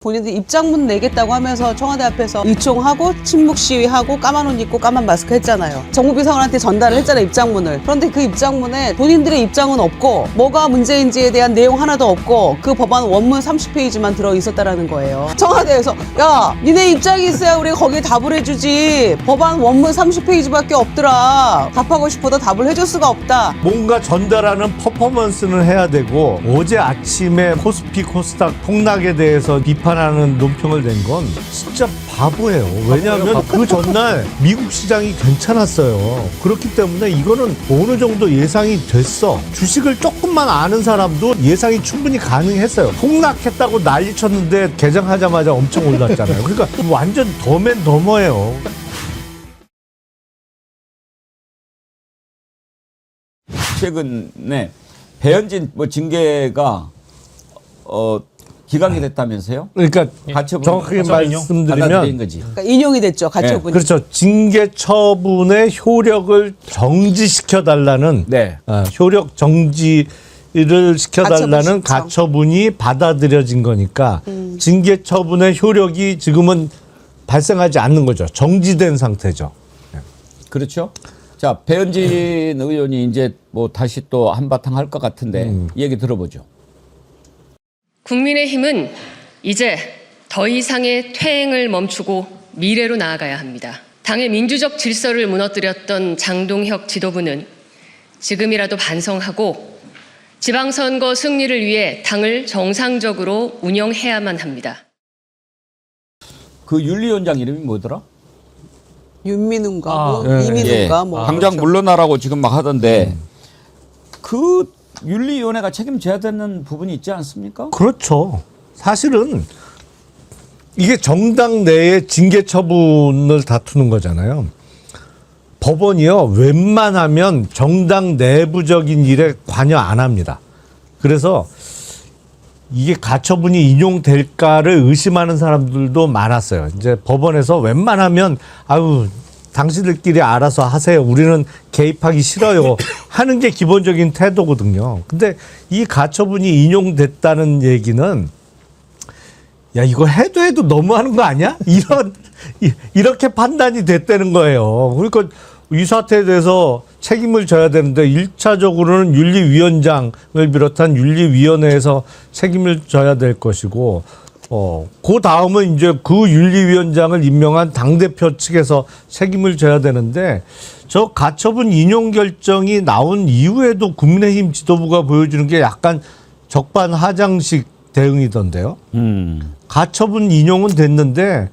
본인들 입장문 내겠다고 하면서 청와대 앞에서 의총하고 침묵 시위하고 까만 옷 입고 까만 마스크 했잖아요. 정무비서관한테 전달을 했잖아요, 입장문을. 그런데 그 입장문에 본인들의 입장은 없고 뭐가 문제인지에 대한 내용 하나도 없고 그 법안 원문 30페이지만 들어있었다라는 거예요. 청와대에서 야, 니네 입장이 있어야 우리가 거기에 답을 해주지. 법안 원문 30페이지밖에 없더라. 답하고 싶어도 답을 해줄 수가 없다. 뭔가 전달하는 퍼포먼스는 해야 되고 어제 아침에 코스피 코스닥 폭락에 대해서 비판하는 논평을 낸 건 진짜 바보예요. 왜냐하면 그 전날 미국 시장이 괜찮았어요. 그렇기 때문에 이거는 어느 정도 예상이 됐어. 주식을 조금만 아는 사람도 예상이 충분히 가능했어요. 폭락했다고 난리 쳤는데 개장하자마자 엄청 올랐잖아요. 그러니까 완전 더맨 더머예요. 최근에 배현진 징계가 기각이 됐다면서요? 그러니까 가처분, 정확하게 받아들인 말씀드리면 거지. 그러니까 인용이 됐죠, 가처분이. 그렇죠. 징계 처분의 효력을 정지시켜달라는 네. 효력 정지를 시켜달라는 가처분 신청. 가처분이 받아들여진 거니까 징계 처분의 효력이 지금은 발생하지 않는 거죠. 정지된 상태죠. 그렇죠. 자, 배현진 의원이 이제 뭐 다시 또 한바탕 할 것 같은데 얘기 들어보죠. 국민의힘은 이제 더 이상의 퇴행을 멈추고 미래로 나아가야 합니다. 당의 민주적 질서를 무너뜨렸던 장동혁 지도부는 지금이라도 반성하고 지방선거 승리를 위해 당을 정상적으로 운영해야만 합니다. 그 윤리위원장 이름이 뭐더라? 윤민웅가 뭐 이민웅가 뭐 당장 그렇죠. 물러나라고 지금 막 하던데 그 윤리위원회가 책임져야 되는 부분이 있지 않습니까? 그렇죠. 사실은 이게 정당 내의 징계 처분을 다투는 거잖아요. 법원이요, 웬만하면 정당 내부적인 일에 관여 안 합니다. 그래서 이게 가처분이 인용될까를 의심하는 사람들도 많았어요. 이제 법원에서 웬만하면 아유, 당신들끼리 알아서 하세요. 우리는 개입하기 싫어요. 하는 게 기본적인 태도거든요. 근데 이 가처분이 인용됐다는 얘기는 야, 이거 해도 너무하는 거 아니야? 이렇게 판단이 됐다는 거예요. 그러니까 이 사태에 대해서 책임을 져야 되는데 1차적으로는 윤리위원장을 비롯한 윤리위원회에서 책임을 져야 될 것이고 그 다음은 이제 그 윤리위원장을 임명한 당대표 측에서 책임을 져야 되는데 저 가처분 인용 결정이 나온 이후에도 국민의힘 지도부가 보여주는 게 약간 적반하장식 대응이던데요. 가처분 인용은 됐는데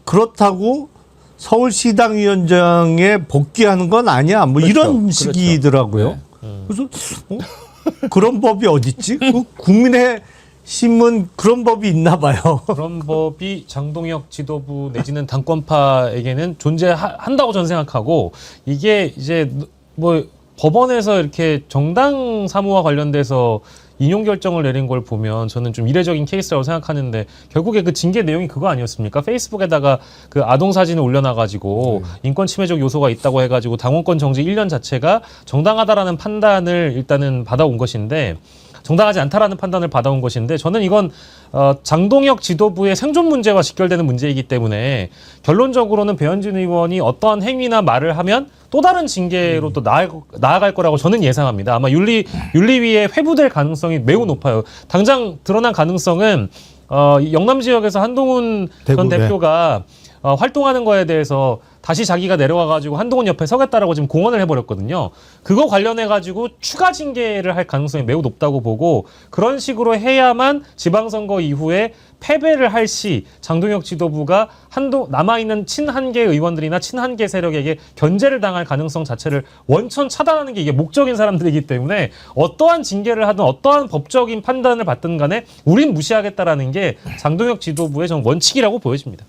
그렇다고 서울시당위원장에 복귀하는 건 아니야. 뭐 그렇죠. 이런 식이더라고요. 그래서 그런 법이 어딨지? 국민의힘은 그런 법이 있나 봐요. 그런 법이 장동혁 지도부 내지는 당권파에게는 존재한다고 저는 생각하고 이게 이제 뭐 법원에서 이렇게 정당 사무와 관련돼서 인용 결정을 내린 걸 보면 저는 좀 이례적인 케이스라고 생각하는데 결국에 그 징계 내용이 그거 아니었습니까? 페이스북에다가 그 아동 사진을 올려놔가지고 인권 침해적 요소가 있다고 해가지고 당원권 정지 1년 자체가 정당하다라는 판단을 일단은 받아온 것인데 정당하지 않다라는 판단을 받아온 것인데 저는 이건 장동혁 지도부의 생존 문제와 직결되는 문제이기 때문에 결론적으로는 배현진 의원이 어떠한 행위나 말을 하면 또 다른 징계로 또 나아갈 거라고 저는 예상합니다. 아마 윤리위에 회부될 가능성이 매우 높아요. 당장 드러난 가능성은 영남 지역에서 한동훈 전 대표가 활동하는 거에 대해서 다시 자기가 내려와가지고 한동훈 옆에 서겠다라고 지금 공언을 해버렸거든요. 그거 관련해가지고 추가 징계를 할 가능성이 매우 높다고 보고 그런 식으로 해야만 지방선거 이후에 패배를 할 시 장동혁 지도부가 남아있는 친한계 의원들이나 친한계 세력에게 견제를 당할 가능성 자체를 원천 차단하는 게 이게 목적인 사람들이기 때문에 어떠한 징계를 하든 어떠한 법적인 판단을 받든 간에 우린 무시하겠다라는 게 장동혁 지도부의 전 원칙이라고 보여집니다.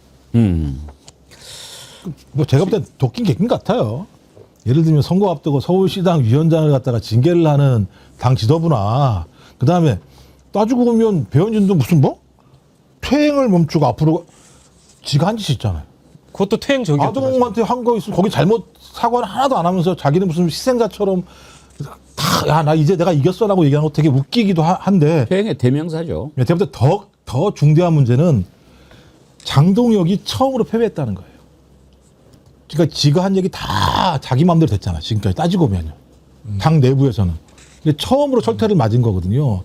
뭐 제가 볼 땐 도끼 객긴 같아요. 예를 들면 선거 앞두고 서울시당 위원장을 갖다가 징계를 하는 당 지도부나 그다음에 따지고 보면 배현진도 무슨 뭐 퇴행을 멈추고 앞으로 지가 한 짓이 있잖아요. 그것도 퇴행적이었죠. 아동한테 한 거 있으면 거기 잘못 사과를 하나도 안 하면서 자기는 무슨 희생자처럼 다 야 나 이제 내가 이겼어라고 얘기하는 거 되게 웃기기도 한데 퇴행의 대명사죠. 제가 볼 때 더 더 중대한 문제는 장동혁이 처음으로 패배했다는 거예요. 그러니까 지가 한 얘기 다 자기 마음대로 됐잖아. 지금까지 따지고 보면요. 당 내부에서는. 근데 처음으로 철퇴를 맞은 거거든요.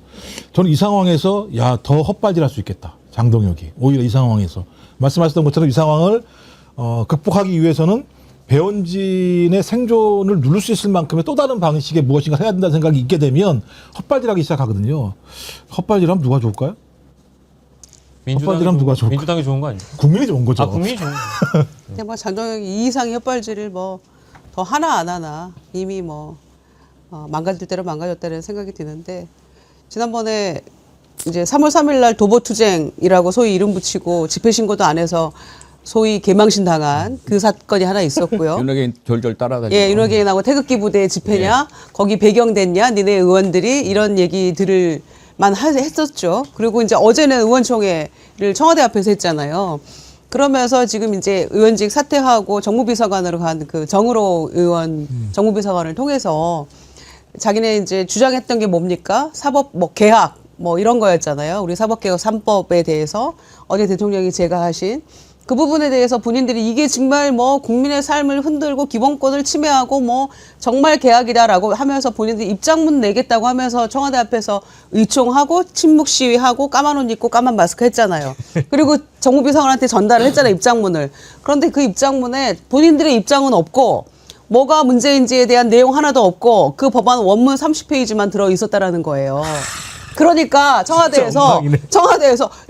저는 이 상황에서 야, 더 헛발질할 수 있겠다. 장동혁이. 오히려 이 상황에서. 말씀하셨던 것처럼 이 상황을 극복하기 위해서는 배현진의 생존을 누를 수 있을 만큼의 또 다른 방식의 무엇인가 해야 된다는 생각이 있게 되면 헛발질하기 시작하거든요. 헛발질하면 누가 좋을까요? 헛발질하면 누가 좋을까요? 민주당이 좋은 거 아닙니까? 국민이 좋은 거죠. 아, 국민이 좋은 거. 근데 뭐 장동혁이 이 이상의 헛발질을 뭐 더 하나 안 하나 이미 뭐 망가질 대로 망가졌다는 생각이 드는데 지난번에 이제 3월 3일 날 도보투쟁이라고 소위 이름 붙이고 집회 신고도 안 해서 소위 개망신 당한 그 사건이 하나 있었고요. 윤핵인 졸졸 따라다니고. 예, 윤호개인하고 태극기 부대 집회냐, 거기 배경됐냐, 니네 의원들이 이런 얘기들을 했었죠. 그리고 이제 어제는 의원총회를 청와대 앞에서 했잖아요. 그러면서 지금 이제 의원직 사퇴하고 정무비서관으로 간 그 정의로 의원 정무비서관을 통해서 자기네 이제 주장했던 게 뭡니까? 사법 뭐 개혁 뭐 이런 거였잖아요. 우리 사법개혁 3법에 대해서 어제 대통령이 제가하신 그 부분에 대해서 본인들이 이게 정말 뭐 국민의 삶을 흔들고 기본권을 침해하고 뭐 정말 개혁이다라고 하면서 본인들이 입장문 내겠다고 하면서 청와대 앞에서 의총하고 침묵 시위하고 까만 옷 입고 까만 마스크 했잖아요. 그리고 정무비서관한테 전달을 했잖아요, 입장문을. 그런데 그 입장문에 본인들의 입장은 없고 뭐가 문제인지에 대한 내용 하나도 없고 그 법안 원문 30페이지만 들어 있었다라는 거예요. 그러니까 청와대에서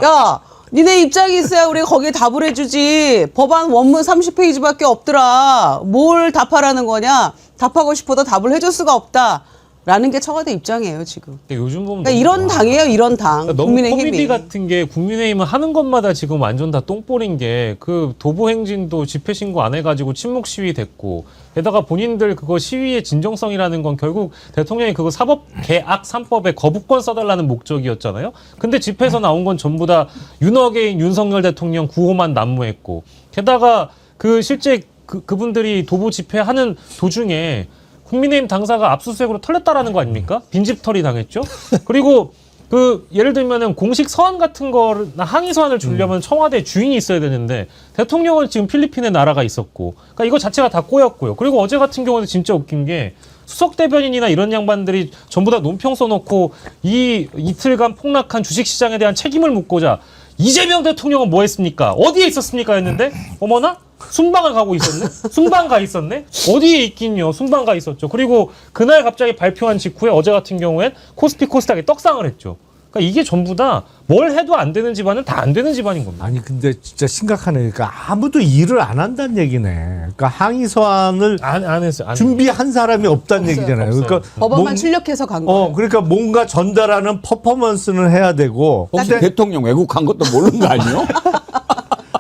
야, 니네 입장이 있어야 우리가 거기에 답을 해주지. 법안 원문 30페이지밖에 없더라. 뭘 답하라는 거냐. 답하고 싶어도 답을 해줄 수가 없다. 라는 게 청와대 입장이에요, 지금. 근데 요즘 보면 그러니까 이런 당이에요, 이런 당. 그러니까 너무 국민의힘이. 코미디 같은 게 국민의힘은 하는 것마다 지금 완전 다 똥볼인 게 그 도보행진도 집회 신고 안 해가지고 침묵 시위 됐고 게다가 본인들 그거 시위의 진정성이라는 건 결국 대통령이 그거 사법 개악 3법에 거부권 써달라는 목적이었잖아요. 근데 집회에서 나온 건 전부 다 윤핵인 윤석열 대통령 구호만 난무했고 게다가 그 실제 그분들이 도보 집회하는 도중에 국민의힘 당사가 압수수색으로 털렸다라는 거 아닙니까? 빈집털이 당했죠. 그리고 그 예를 들면은 공식 서한 같은 거나 항의 서한을 주려면 청와대 주인이 있어야 되는데 대통령은 지금 필리핀에 나라가 있었고, 그러니까 이거 자체가 다 꼬였고요. 그리고 어제 같은 경우는 진짜 웃긴 게 수석 대변인이나 이런 양반들이 전부 다 논평 써놓고 이 이틀간 폭락한 주식시장에 대한 책임을 묻고자 이재명 대통령은 뭐 했습니까? 어디에 있었습니까? 했는데 어머나? 순방을 가고 있었네? 순방 가 있었네? 어디에 있긴요? 순방 가 있었죠. 그리고 그날 갑자기 발표한 직후에 어제 같은 경우엔 코스피 코스닥에 떡상을 했죠. 그러니까 이게 전부 다 뭘 해도 안 되는 집안은 다 안 되는 집안인 겁니다. 아니 근데 진짜 심각하네. 그러니까 아무도 일을 안 한다는 얘기네. 그러니까 항의 서한을 안 했어요. 준비한 사람이 없다는 얘기잖아요. 없어요. 그러니까 법원만 출력해서 간 거예요. 그러니까 뭔가 전달하는 퍼포먼스는 해야 되고. 혹시 근데 대통령 외국한 것도 모르는 거 아니에요?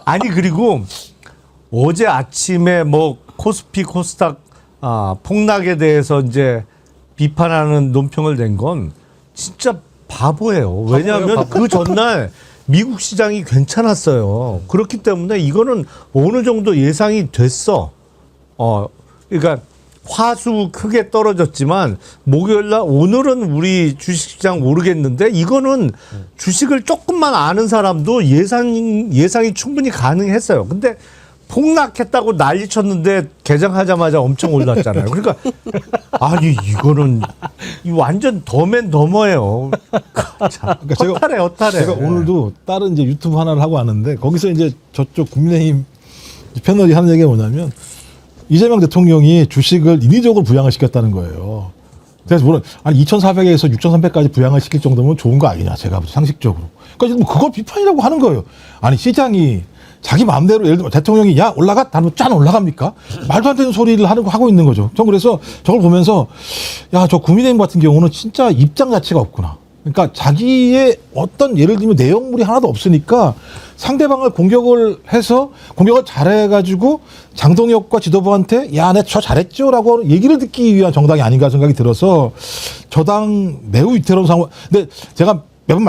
아니 그리고 어제 아침에 뭐 코스피 코스닥 폭락에 대해서 이제 비판하는 논평을 낸 건 진짜 바보예요. 왜냐하면 바보. 그 전날 미국 시장이 괜찮았어요. 그렇기 때문에 이거는 어느 정도 예상이 됐어. 그러니까 화수 크게 떨어졌지만 목요일날 오늘은 우리 주식시장 모르겠는데 이거는 주식을 조금만 아는 사람도 예상이 충분히 가능했어요. 근데 폭락했다고 난리 쳤는데 개장하자마자 엄청 올랐잖아요. 그러니까 아니 이거는 완전 더맨더머예요. 그러니까 허탈해. 제가 오늘도 다른 이제 유튜브 하나를 하고 왔는데 거기서 이제 저쪽 국민의힘 패널이 하는 얘기가 뭐냐면 이재명 대통령이 주식을 인위적으로 부양을 시켰다는 거예요. 그래서 물론 아니 2,400에서 6,300까지 부양을 시킬 정도면 좋은 거 아니냐 제가 상식적으로. 그러니까 뭐 그걸 비판이라고 하는 거예요. 아니 시장이 자기 마음대로 예를 들면 대통령이 야 올라가? 다르면 짠 올라갑니까? 말도 안 되는 소리를 하고 있는 거죠. 전 그래서 저걸 보면서 야 저 국민의힘 같은 경우는 진짜 입장 자체가 없구나. 그러니까 자기의 어떤 예를 들면 내용물이 하나도 없으니까 상대방을 공격을 잘해가지고 장동혁과 지도부한테 야, 내 저 잘했죠라고 얘기를 듣기 위한 정당이 아닌가 생각이 들어서 저당 매우 위태로운 상황. 근데 제가 매번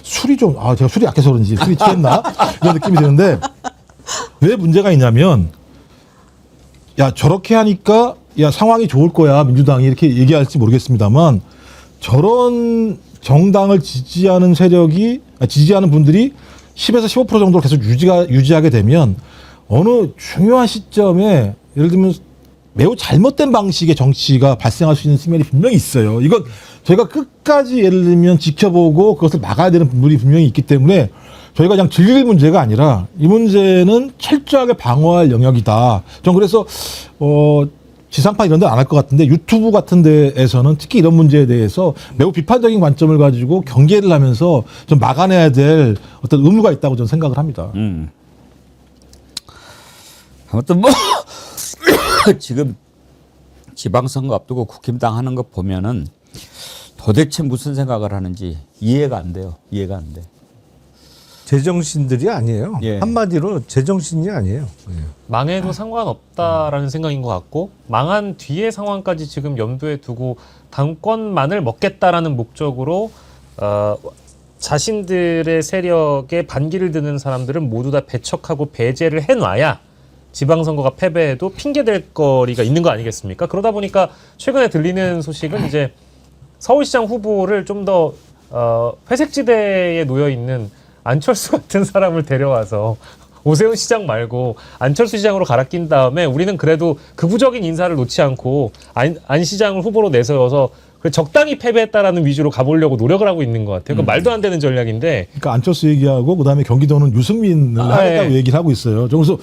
술이 좀, 제가 술이 약해서 그런지 술이 취했나? 이런 느낌이 드는데 왜 문제가 있냐면 야, 저렇게 하니까 야, 상황이 좋을 거야. 민주당이 이렇게 얘기할지 모르겠습니다만 저런 정당을 지지하는 지지하는 분들이 10에서 15% 정도로 계속 유지하게 되면 어느 중요한 시점에 예를 들면 매우 잘못된 방식의 정치가 발생할 수 있는 측면이 분명히 있어요. 이건 저희가 끝까지 예를 들면 지켜보고 그것을 막아야 되는 부분이 분명히 있기 때문에 저희가 그냥 즐길 문제가 아니라 이 문제는 철저하게 방어할 영역이다. 전 그래서 지상파 이런 데는 안 할 것 같은데 유튜브 같은 데에서는 특히 이런 문제에 대해서 매우 비판적인 관점을 가지고 경계를 하면서 좀 막아내야 될 어떤 의무가 있다고 저는 생각을 합니다. 아무튼 뭐 지금 지방선거 앞두고 국힘당 하는 거 보면은 도대체 무슨 생각을 하는지 이해가 안 돼요. 이해가 안 돼. 제정신들이 아니에요. 예. 한마디로 제정신이 아니에요. 망해도 상관없다라는 생각인 것 같고 망한 뒤의 상황까지 지금 염두에 두고 당권만을 먹겠다라는 목적으로 자신들의 세력에 반기를 드는 사람들은 모두 다 배척하고 배제를 해놔야 지방선거가 패배해도 핑계댈 거리가 있는 거 아니겠습니까? 그러다 보니까 최근에 들리는 소식은 이제 서울시장 후보를 좀 더 회색지대에 놓여 있는 안철수 같은 사람을 데려와서 오세훈 시장 말고 안철수 시장으로 갈아 낀 다음에 우리는 그래도 극우적인 인사를 놓지 않고 안 시장을 후보로 내세워서 적당히 패배했다라는 위주로 가보려고 노력을 하고 있는 것 같아요. 그러니까 말도 안 되는 전략인데. 그러니까 안철수 얘기하고 그다음에 경기도는 유승민을 하겠다고 예. 얘기를 하고 있어요. 그래서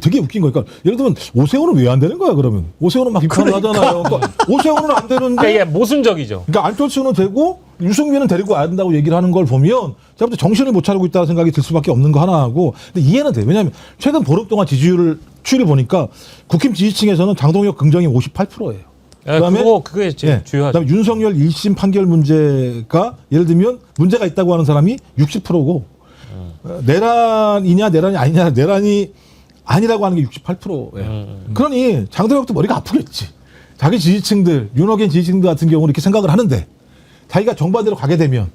되게 웃긴 거니까 예를 들면 오세훈은 왜 안 되는 거야 그러면? 오세훈은 막 비판을 하잖아요. 그러니까 오세훈은 안 되는데. 그러니까 이게 모순적이죠. 그러니까 안철수는 되고 유승민은 데리고 와야 된다고 얘기를 하는 걸 보면 제가 볼 때 정신을 못 차리고 있다는 생각이 들 수밖에 없는 거 하나 하고 근데 이해는 돼요. 왜냐하면 최근 보름 동안 추이를 보니까 국힘 지지층에서는 장동혁 긍정이 58%예요. 그다음에 그게 제일 주요하죠. 그다음에 윤석열 1심 판결 문제가 예를 들면 문제가 있다고 하는 사람이 60%고 내란이 아니냐 내란이 아니라고 하는 게 68%예요. 그러니 장동혁도 머리가 아프겠지. 자기 지지층들 윤호겐 지지층들 같은 경우는 이렇게 생각을 하는데 자기가 정반대로 가게 되면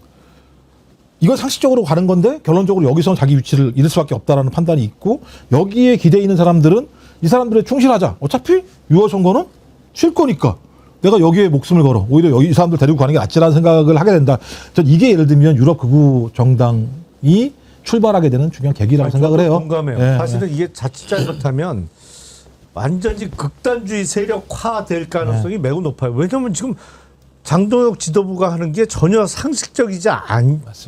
이건 상식적으로 가는 건데 결론적으로 여기서 자기 위치를 잃을 수밖에 없다라는 판단이 있고 여기에 기대에 있는 사람들은 이 사람들에 충실하자. 어차피 6월 선거는 쉴 거니까 내가 여기에 목숨을 걸어. 오히려 여기 이 사람들 데리고 가는 게 낫지라는 생각을 하게 된다. 전 이게 예를 들면 유럽 극우 정당이 출발하게 되는 중요한 계기라고 생각을 해요. 공감해요. 예, 사실은 이게 자칫 잘못하면 완전히 극단주의 세력화될 가능성이 매우 높아요. 왜냐하면 지금 장동혁 지도부가 하는 게 전혀 상식적이지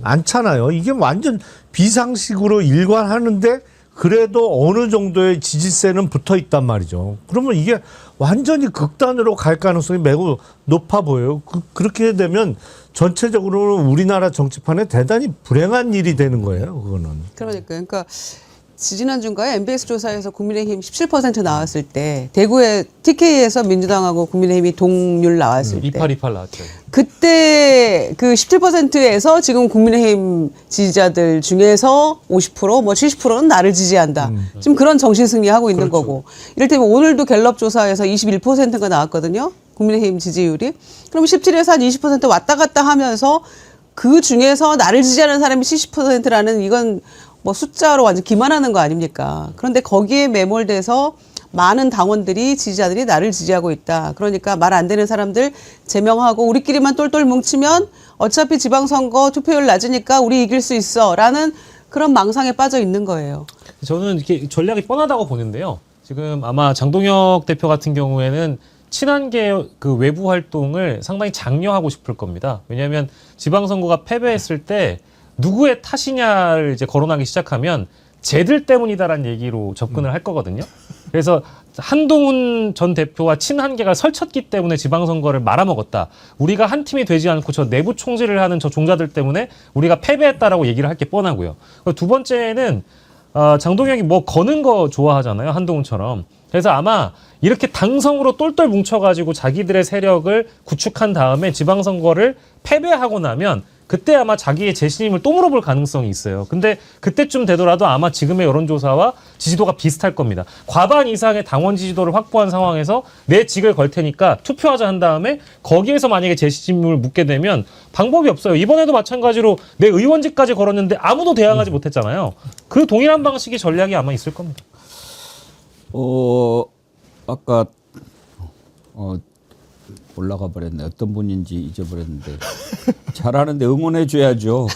않잖아요. 이게 완전 비상식으로 일관하는데 그래도 어느 정도의 지지세는 붙어 있단 말이죠. 그러면 이게 완전히 극단으로 갈 가능성이 매우 높아 보여요. 그렇게 되면 전체적으로는 우리나라 정치판에 대단히 불행한 일이 되는 거예요. 그거는. 그러니까 지지난주인가요? MBS 조사에서 국민의힘 17% 나왔을 때 대구의 TK에서 민주당하고 국민의힘이 동률 나왔을 때 28 나왔죠. 그때 그 17%에서 지금 국민의힘 지지자들 중에서 50%, 뭐 70%는 나를 지지한다. 지금 그런 정신 승리하고 있는 거고. 이를테면 오늘도 갤럽 조사에서 21%가 나왔거든요. 국민의힘 지지율이. 그럼 17에서 한 20% 왔다 갔다 하면서 그 중에서 나를 지지하는 사람이 70%라는 이건 뭐 숫자로 완전 기만하는 거 아닙니까? 그런데 거기에 매몰돼서 많은 당원들이 지지자들이 나를 지지하고 있다. 그러니까 말 안 되는 사람들 제명하고 우리끼리만 똘똘 뭉치면 어차피 지방선거 투표율 낮으니까 우리 이길 수 있어 라는 그런 망상에 빠져 있는 거예요. 저는 이렇게 전략이 뻔하다고 보는데요. 지금 아마 장동혁 대표 같은 경우에는 친한계 그 외부 활동을 상당히 장려하고 싶을 겁니다. 왜냐하면 지방선거가 패배했을 때 누구의 탓이냐를 이제 거론하기 시작하면 쟤들 때문이다라는 얘기로 접근을 할 거거든요. 그래서 한동훈 전 대표와 친한계가 설쳤기 때문에 지방선거를 말아먹었다. 우리가 한 팀이 되지 않고 저 내부 총질을 하는 저 종자들 때문에 우리가 패배했다라고 얘기를 할 게 뻔하고요. 두 번째는 장동혁이 뭐 거는 거 좋아하잖아요. 한동훈처럼. 그래서 아마 이렇게 당성으로 똘똘 뭉쳐가지고 자기들의 세력을 구축한 다음에 지방선거를 패배하고 나면 그때 아마 자기의 재신임을 또 물어볼 가능성이 있어요. 근데 그때쯤 되더라도 아마 지금의 여론조사와 지지도가 비슷할 겁니다. 과반 이상의 당원 지지도를 확보한 상황에서 내 직을 걸 테니까 투표하자 한 다음에 거기에서 만약에 재신임을 묻게 되면 방법이 없어요. 이번에도 마찬가지로 내 의원직까지 걸었는데 아무도 대항하지 못했잖아요. 그 동일한 방식의 전략이 아마 있을 겁니다. 아까 올라가 버렸네. 어떤 분인지 잊어버렸는데 잘하는데 응원해 줘야죠.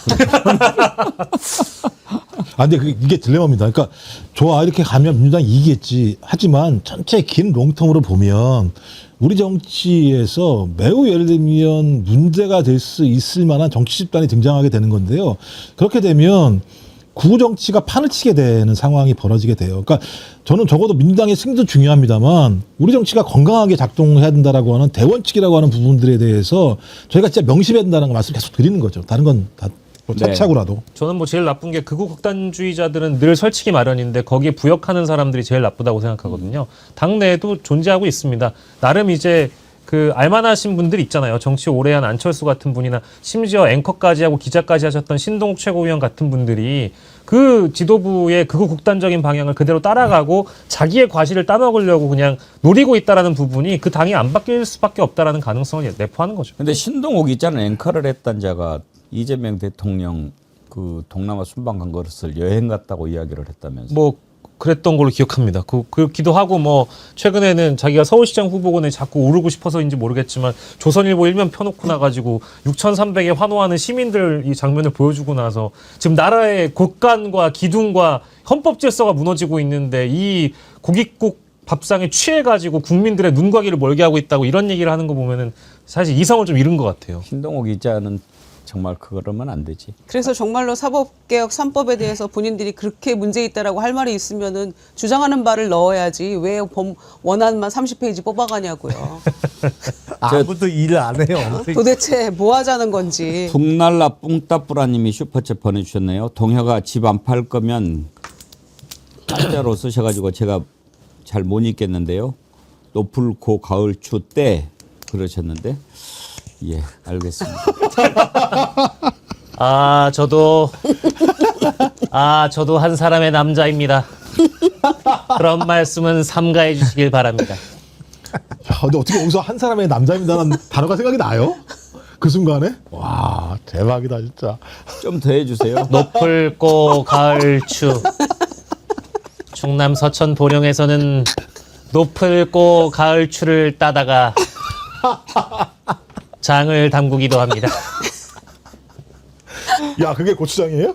아, 근데 이게 딜레마입니다. 그러니까 좋아 이렇게 가면 민주당이 이기겠지. 하지만 전체 긴 롱텀으로 보면 우리 정치에서 매우 예를 들면 문제가 될 수 있을 만한 정치 집단이 등장하게 되는 건데요. 그렇게 되면 구구 정치가 판을 치게 되는 상황이 벌어지게 돼요. 그러니까 저는 적어도 민주당의 승리도 중요합니다만 우리 정치가 건강하게 작동해야 된다라고 하는 대원칙이라고 하는 부분들에 대해서 저희가 진짜 명심해야 된다는 거 말씀 계속 드리는 거죠. 다른 건 다 차차고라도. 저는 뭐 제일 나쁜 게 극우 극단주의자들은 늘 설치기 마련인데 거기에 부역하는 사람들이 제일 나쁘다고 생각하거든요. 당내에도 존재하고 있습니다. 나름 이제 그 알만하신 분들 있잖아요. 정치 오래 한 안철수 같은 분이나 심지어 앵커까지 하고 기자까지 하셨던 신동욱 최고위원 같은 분들이 그 지도부의 극우 극단적인 방향을 그대로 따라가고 자기의 과실을 따먹으려고 그냥 노리고 있다라는 부분이 그 당이 안 바뀔 수밖에 없다라는 가능성을 내포하는 거죠. 근데 신동욱 있잖아요. 앵커를 했던 자가 이재명 대통령 그 동남아 순방 간 것을 여행 갔다고 이야기를 했다면서. 뭐 그랬던 걸로 기억합니다. 그렇기도 하고 뭐 최근에는 자기가 서울시장 후보군에 자꾸 오르고 싶어서인지 모르겠지만 조선일보 일면 펴놓고 나가지고 6,300에 환호하는 시민들 이 장면을 보여주고 나서 지금 나라의 곳간과 기둥과 헌법 질서가 무너지고 있는데 이 고깃국 밥상에 취해가지고 국민들의 눈과 귀를 멀게 하고 있다고 이런 얘기를 하는 거 보면은 사실 이성을 좀 잃은 것 같아요. 신동욱 기자는 정말 그러면 안 되지. 그래서 정말로 사법개혁 3법에 대해서 본인들이 그렇게 문제 있다라고 할 말이 있으면은 주장하는 바를 넣어야지 왜 원안만 30페이지 뽑아가냐고요. 아무도 일을 안 해요. 도대체 뭐 하자는 건지. 북날라 뿡따뿌라님이 슈퍼챗 보내주셨네요. 동혁아 집 안 팔 거면 한자로 쓰셔가지고 제가 잘 못 읽겠는데요. 높을 고 가을 추 때 그러셨는데 예 알겠습니다. 저도 한 사람의 남자입니다. 그런 말씀은 삼가해 주시길 바랍니다. 야, 근데 어떻게 여기서 한 사람의 남자입니다라는 단어가 생각이 나요? 그 순간에? 와, 대박이다 진짜. 좀 더 해주세요. 높을 고 가을 추. 충남 서천 보령에서는 높을 고 가을 추를 따다가 장을 담그기도 합니다. 야, 그게 고추장이에요?